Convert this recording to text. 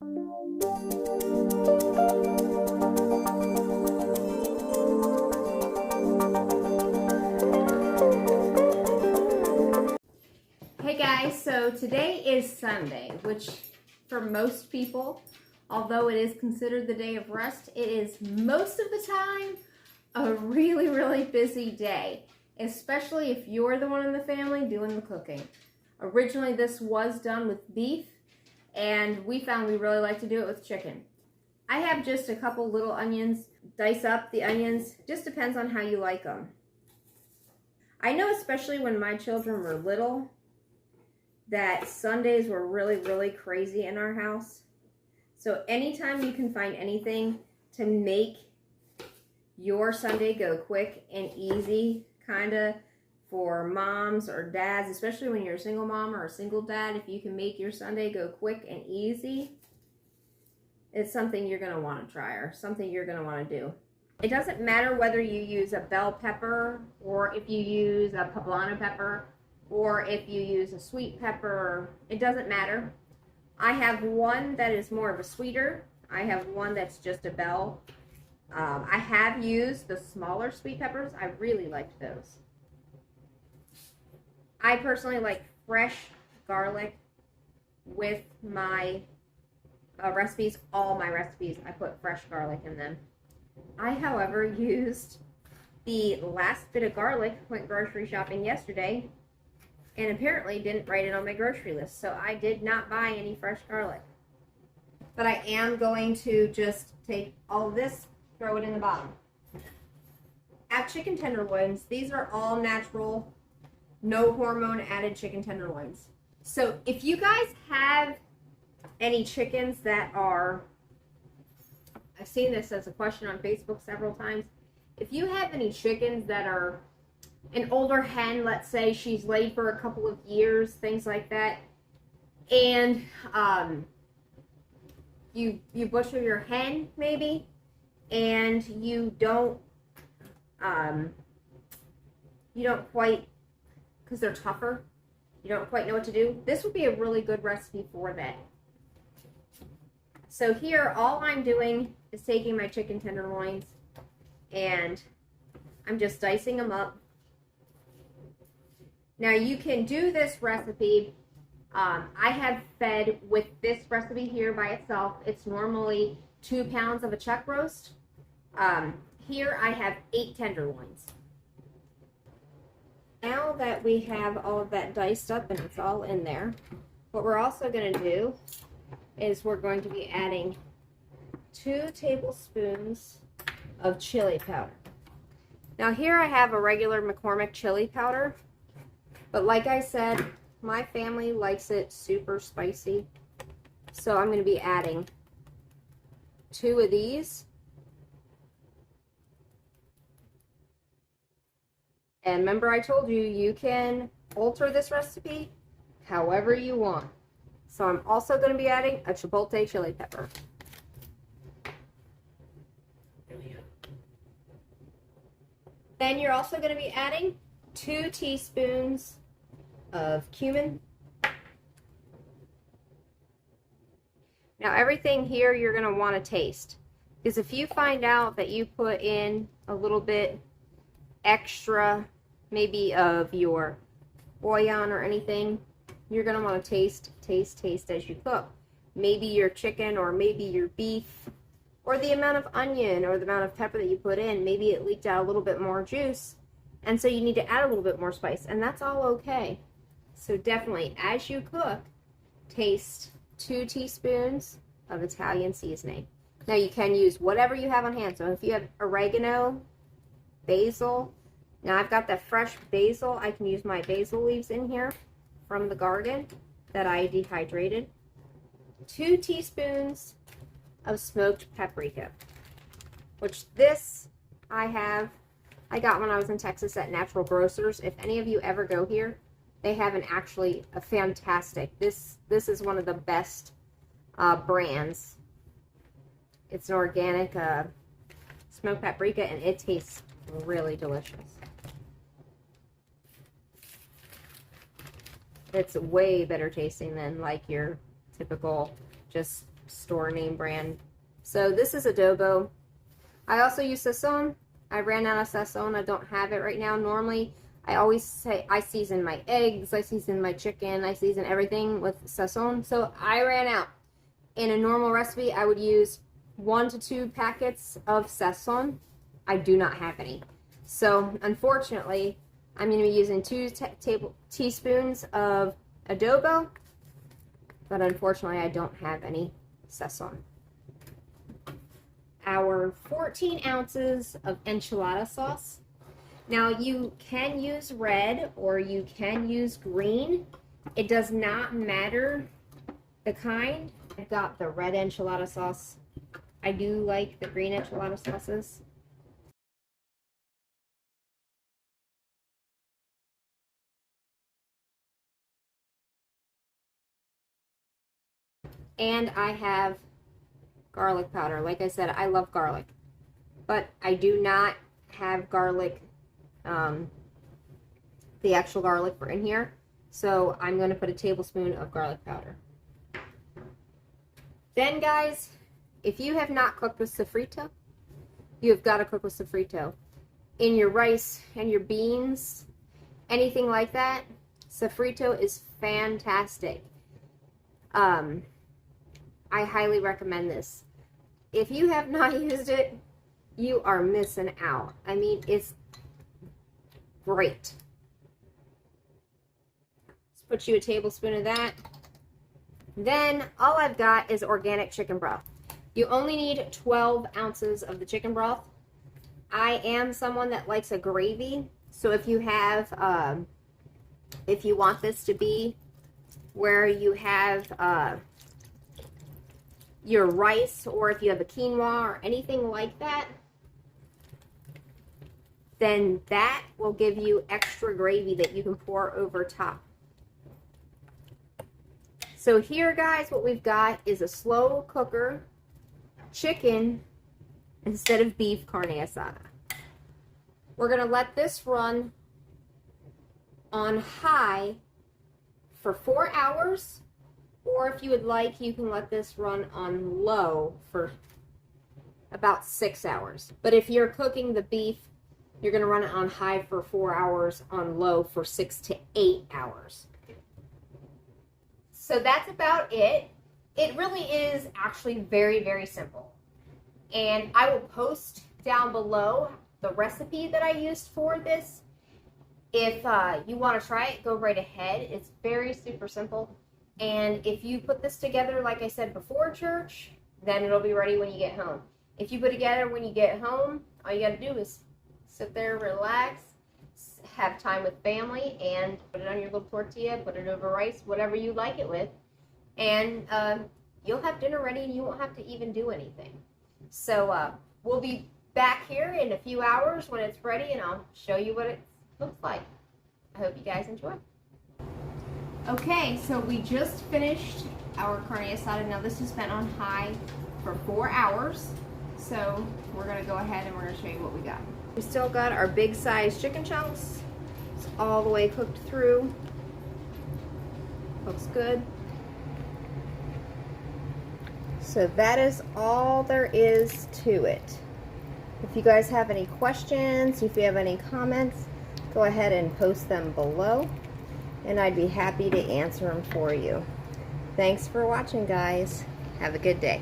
Hey guys, so today is Sunday, which for most people, although it is considered the day of rest, it is most of the time a really busy day, especially if you're the one in the family doing the cooking. Originally this was done with beef, and we found we really like to do it with chicken. I have just a couple little onions. Dice up the onions, just depends on how you like them. I know especially when my children were little that Sundays were really crazy in our house. So anytime you can find anything to make your Sunday go quick and easy, kind of for moms or dads, especially when you're a single mom or a single dad, if you can make your Sunday go quick and easy, it's something you're going to want to try or something you're going to want to do. It doesn't matter whether you use a bell pepper or if you use a poblano pepper or if you use a sweet pepper, it doesn't matter. I have one that is more of a sweeter. I have one that's just a bell. I have used the smaller sweet peppers. I really liked those. I personally like fresh garlic with my recipes. All my recipes, I put fresh garlic in them. I, however, used the last bit of garlic, went grocery shopping yesterday, and apparently didn't write it on my grocery list, so I did not buy any fresh garlic. But I am going to just take all of this, throw it in the bottom. At chicken tenderloins, these are all natural, no hormone added chicken tenderloins. So if you guys have any chickens that are, I've seen this as a question on Facebook several times, if you have any chickens that are an older hen, let's say she's laid for a couple of years, things like that, and you butcher your hen maybe, and you don't quite, because they're tougher, you don't quite know what to do, this would be a really good recipe for that. So here, all I'm doing is taking my chicken tenderloins and I'm just dicing them up. Now you can do this recipe. I have fed with this recipe here by itself. It's normally 2 pounds of a chuck roast. Here I have 8 tenderloins. Now that we have all of that diced up and it's all in there, what we're also going to do is we're going to be adding 2 tablespoons of chili powder. Now here I have a regular McCormick chili powder, but like I said, my family likes it super spicy, so I'm going to be adding 2 of these. And remember, I told you, you can alter this recipe however you want. So I'm also going to be adding a chipotle chili pepper. Then you're also going to be adding 2 teaspoons of cumin. Now everything here you're going to want to taste, because if you find out that you put in a little bit extra, maybe of your bouillon or anything, you're going to want to taste as you cook. Maybe your chicken or maybe your beef, or the amount of onion or the amount of pepper that you put in, maybe it leaked out a little bit more juice, and so you need to add a little bit more spice, and that's all okay. So definitely, as you cook, taste 2 teaspoons of Italian seasoning. Now you can use whatever you have on hand. So if you have oregano, basil, now I've got the fresh basil. I can use my basil leaves in here from the garden that I dehydrated. 2 teaspoons of smoked paprika, which this I got when I was in Texas at Natural Grocers. If any of you ever go here, they have actually a fantastic, this is one of the best brands. It's an organic smoked paprika, and it tastes really delicious. It's way better tasting than like your typical just store name brand. So this is adobo. I also use sazon. I ran out of sazon. I don't have it right now. Normally, I always say I season my eggs, I season my chicken, I season everything with sazon. So I ran out. In a normal recipe, I would use 1 to 2 packets of sazon. I do not have any. So unfortunately, I'm going to be using 2 teaspoons of adobo, but unfortunately I don't have any sazon. Our 14 ounces of enchilada sauce. Now you can use red or you can use green. It does not matter the kind. I've got the red enchilada sauce. I do like the green enchilada sauces. And I have garlic powder. Like I said, I love garlic. But I do not have garlic, the actual garlic for in here. So I'm going to put a tablespoon of garlic powder. Then guys, if you have not cooked with sofrito, you have got to cook with sofrito. In your rice and your beans, anything like that, sofrito is fantastic. I highly recommend this. If you have not used it, you are missing out. I mean, it's great. Let's put you a tablespoon of that. Then all I've got is organic chicken broth. You only need 12 ounces of the chicken broth. I am someone that likes a gravy, so if you have, if you want this to be where you have your rice, or if you have a quinoa or anything like that, then that will give you extra gravy that you can pour over top. So here, guys, what we've got is a slow cooker chicken instead of beef carne asada. We're going to let this run on high for 4 hours, or if you would like, you can let this run on low for about 6 hours. But if you're cooking the beef, you're going to run it on high for 4 hours, on low for 6 to 8 hours. So that's about it. It really is actually very, very simple. And I will post down below the recipe that I used for this. If you want to try it, go right ahead. It's very super simple. And if you put this together, like I said before church, then it'll be ready when you get home. If you put it together when you get home, all you got to do is sit there, relax, have time with family, and put it on your little tortilla, put it over rice, whatever you like it with, and you'll have dinner ready and you won't have to even do anything. So we'll be back here in a few hours when it's ready, and I'll show you what it looks like. I hope you guys enjoy. Okay, so we just finished our carne asada. Now this has been on high for 4 hours, so we're going to go ahead and we're going to show you what we got. We still got our big size chicken chunks. It's all the way cooked through. Looks good. So that is all there is to it. If you guys have any questions, if you have any comments, go ahead and post them below, and I'd be happy to answer them for you. Thanks for watching, guys. Have a good day.